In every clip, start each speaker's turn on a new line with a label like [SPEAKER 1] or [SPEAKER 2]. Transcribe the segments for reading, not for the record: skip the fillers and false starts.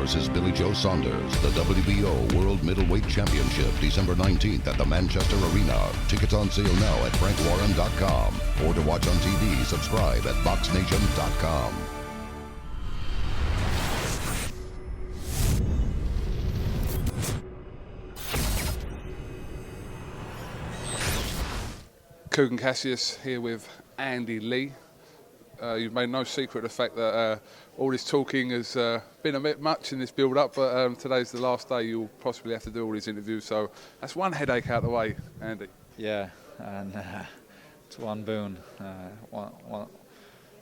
[SPEAKER 1] versus Billy Joe Saunders, the WBO World Middleweight Championship, December 19th at the Manchester Arena. Tickets on sale now at frankwarren.com. Or to watch on TV, subscribe at BoxNation.com.
[SPEAKER 2] KUGAN CASSIUS here with Andy Lee. You've made no secret of the fact that all this talking has been a bit much in this build-up, but today's the last day you'll possibly have to do all these interviews, so that's one headache out of the way, Andy.
[SPEAKER 3] Yeah, and it's one boon,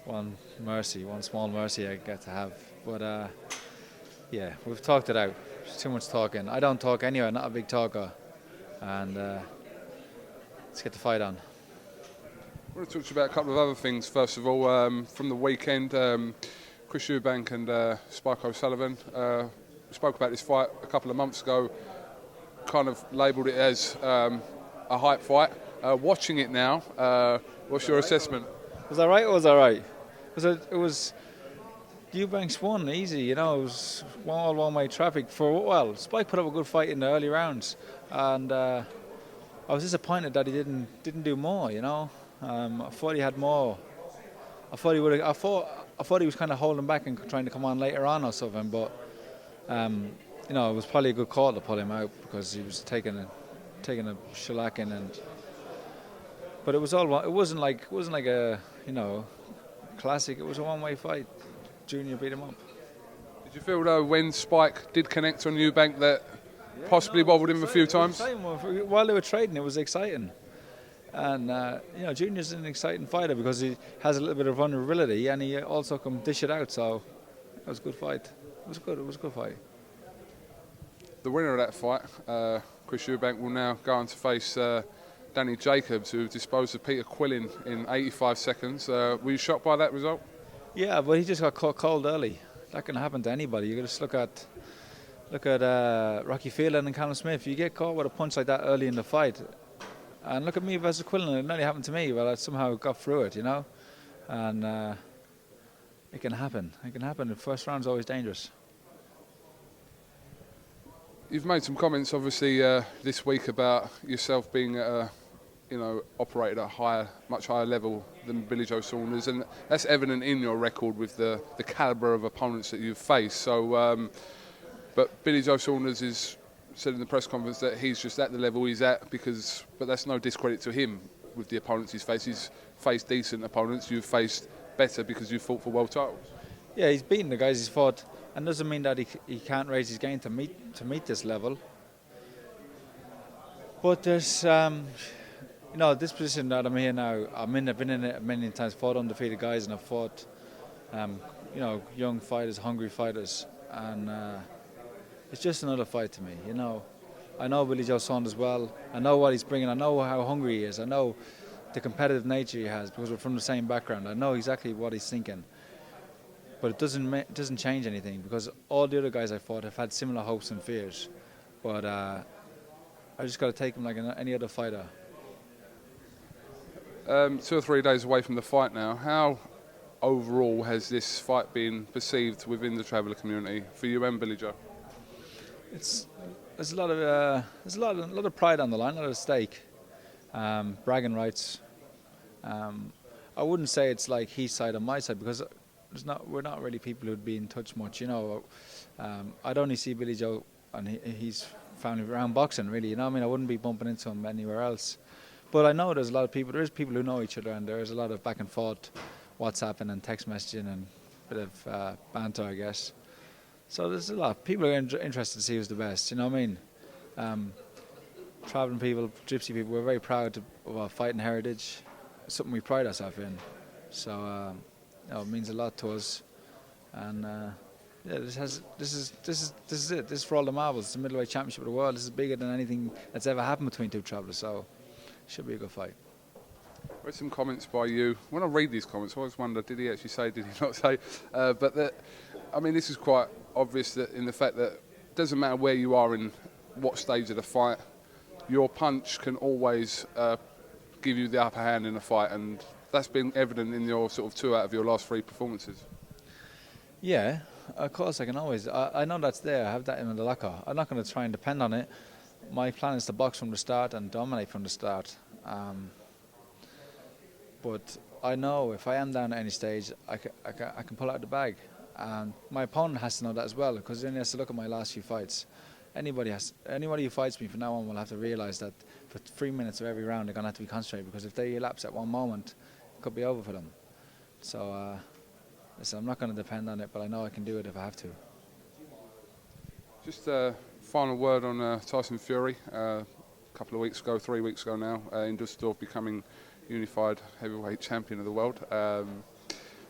[SPEAKER 3] one mercy, one small mercy I get to have. But yeah, we've talked it out. There's too much talking. I don't talk anyway, I'm not a big talker, and let's get the fight on.
[SPEAKER 2] I want to talk to you about a couple of other things. First of all, from the weekend, Chris Eubank and Spike O'Sullivan spoke about this fight a couple of months ago, kind of labelled it as a hype fight. Watching it now, what's your assessment?
[SPEAKER 3] Was that right or was that right? It was Eubanks won easy, you know, it was all one-way traffic for a while. Spike put up a good fight in the early rounds, and I was disappointed that he didn't do more, you know. I thought he had more. I thought he was kind of holding back and trying to come on later on or something. But you know, it was probably a good call to pull him out because he was taking a shellacking. But it wasn't like a, you know, classic. It was a one-way fight. Junior beat him up.
[SPEAKER 2] Did you feel though when Spike did connect on Eubank that possibly wobbled him a few times?
[SPEAKER 3] While they were trading, it was exciting. And you know, Junior's an exciting fighter because he has a little bit of vulnerability, and he also can dish it out. So it was a good fight. It was a good fight.
[SPEAKER 2] The winner of that fight, Chris Eubank, will now go on to face Danny Jacobs, who disposed of Peter Quillin in 85 seconds. Were you shocked by that result?
[SPEAKER 3] Yeah, but he just got caught cold early. That can happen to anybody. You just look at Rocky Phelan and Callum Smith. You get caught with a punch like that early in the fight. And look at me versus Quillin. It nearly happened to me, but I somehow got through it, you know. And it can happen. It can happen. The first round's always dangerous.
[SPEAKER 2] You've made some comments, obviously, this week about yourself being, you know, operated at a much higher level than Billy Joe Saunders, and that's evident in your record with the calibre of opponents that you've faced. So, but Billy Joe Saunders is said in the press conference that he's just at the level he's at but that's no discredit to him with the opponents he's faced. He's faced decent opponents. You've faced better because you've fought for world titles. Yeah,
[SPEAKER 3] he's beaten the guys he's fought, and doesn't mean that he can't raise his game to meet this level. But there's you know, this position that I'm here now, I've been in it many times, fought undefeated guys, and I've fought you know, young fighters, hungry fighters, and it's just another fight to me, you know. I know Billy Joe Saunders well. I know what he's bringing. I know how hungry he is. I know the competitive nature he has because we're from the same background. I know exactly what he's thinking. But it doesn't change anything because all the other guys I fought have had similar hopes and fears. But I just got to take him like any other fighter.
[SPEAKER 2] 2 or 3 days away from the fight now. How overall has this fight been perceived within the traveller community for you and Billy Joe?
[SPEAKER 3] There's a lot of pride on the line, a lot of stake, bragging rights. I wouldn't say it's like his side or my side because we're not really people who'd be in touch much, you know. I'd only see Billy Joe and his family around boxing, really, you know. I mean, I wouldn't be bumping into him anywhere else. But I know there's a lot of people. There's people who know each other, and there's a lot of back and forth, WhatsApping and text messaging and a bit of banter, I guess. So there's a lot. People are interested to see who's the best, you know what I mean? Travelling people, gypsy people, we're very proud of our fighting heritage. It's something we pride ourselves in. So you know, it means a lot to us. And yeah, this is it. This is for all the marbles. It's the middleweight championship of the world. This is bigger than anything that's ever happened between two travellers. So it should be a good fight.
[SPEAKER 2] Read some comments by you. When I read these comments, I always wonder, did he actually say, did he not say? But I mean, this is quite obvious that in the fact that it doesn't matter where you are in what stage of the fight, your punch can always give you the upper hand in a fight, and that's been evident in your sort of 2 out of your last 3 performances.
[SPEAKER 3] Yeah, Of course, I can always. I know that's there. I have that in the locker. I'm not going to try and depend on it. My plan is to box from the start and dominate from the start. But I know if I am down at any stage, I can pull out the bag. And my opponent has to know that as well, because then he has to look at my last few fights. Anybody who fights me from now on will have to realise that for 3 minutes of every round they're going to have to be concentrated, because if they elapse at one moment, it could be over for them. So listen, I'm not going to depend on it, but I know I can do it if I have to.
[SPEAKER 2] Just a final word on Tyson Fury. A couple of weeks ago, 3 weeks ago now, in Dusseldorf, becoming unified heavyweight champion of the world.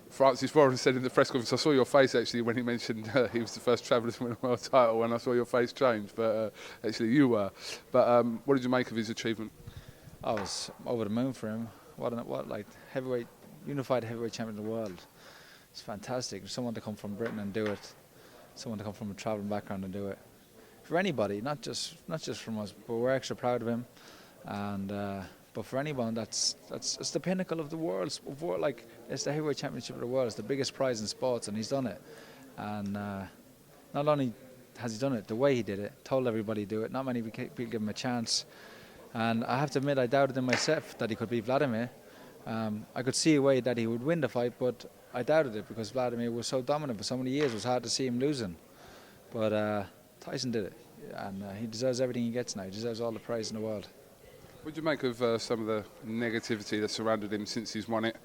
[SPEAKER 2] Francis Warren said in the press conference, I saw your face actually when he mentioned he was the first traveller to win a world title, and I saw your face change, but actually you were. But what did you make of his achievement?
[SPEAKER 3] I was over the moon for him. Like unified heavyweight champion of the world. It's fantastic. Someone to come from Britain and do it. Someone to come from a travelling background and do it. For anybody, not just from us, but we're extra proud of him. And but for anyone, it's the pinnacle of the world. Like, it's the heavyweight championship of the world. It's the biggest prize in sports, and he's done it. And not only has he done it, the way he did it, told everybody to do it. Not many people give him a chance. And I have to admit, I doubted in myself that he could beat Vladimir. I could see a way that he would win the fight, but I doubted it because Vladimir was so dominant for so many years. It was hard to see him losing. But Tyson did it, and he deserves everything he gets now. He deserves all the praise in the world.
[SPEAKER 2] What do you make of some of the negativity that surrounded him since he's won it?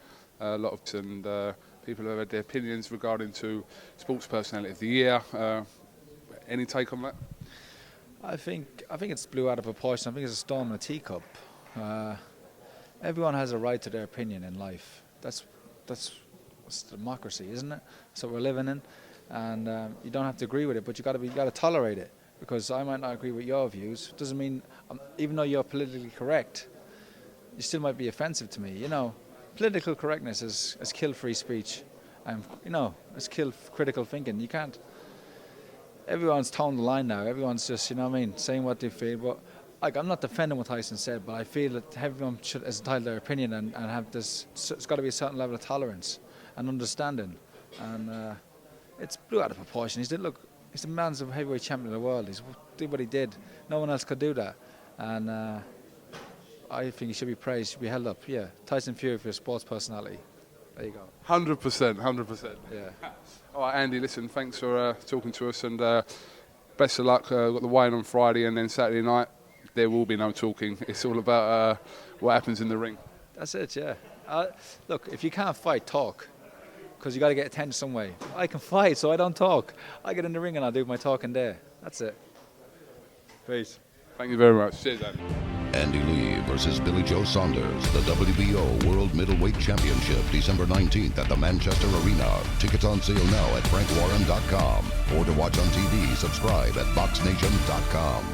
[SPEAKER 2] A lot of people have had their opinions regarding to Sports Personality of the Year. Any take on that?
[SPEAKER 3] I think it's blew out of proportion. I think it's a storm in a teacup. Everyone has a right to their opinion in life. That's democracy, isn't it? That's what we're living in, and you don't have to agree with it, but you got to tolerate it. Because I might not agree with your views, doesn't mean, even though you're politically correct, you still might be offensive to me. You know, political correctness has killed free speech, and it's killed critical thinking. You can't. Everyone's towing the line now. Everyone's just, saying what they feel. But like, I'm not defending what Tyson said, but I feel that everyone is entitled to their opinion and have this. It's got to be a certain level of tolerance and understanding, and it's blew out of proportion. He's the man's a heavyweight champion of the world. He did what he did. No one else could do that. And I think he should be praised, should be held up. Yeah, Tyson Fury for a sports personality. There you go.
[SPEAKER 2] 100%.
[SPEAKER 3] Yeah.
[SPEAKER 2] All right, Andy, listen, thanks for talking to us, and best of luck. We've got the weigh-in on Friday, and then Saturday night, there will be no talking. It's all about what happens in the ring.
[SPEAKER 3] That's it, yeah. Look, if you can't fight, talk. Because you got to get attention some way. I can fight, so I don't talk. I get in the ring and I'll do my talking there. That's it. Peace.
[SPEAKER 2] Thank you very much. Cheers, Andy.
[SPEAKER 1] Andy Lee versus Billy Joe Saunders, the WBO World Middleweight Championship, December 19th at the Manchester Arena. Tickets on sale now at frankwarren.com. Or to watch on TV, subscribe at BoxNation.com.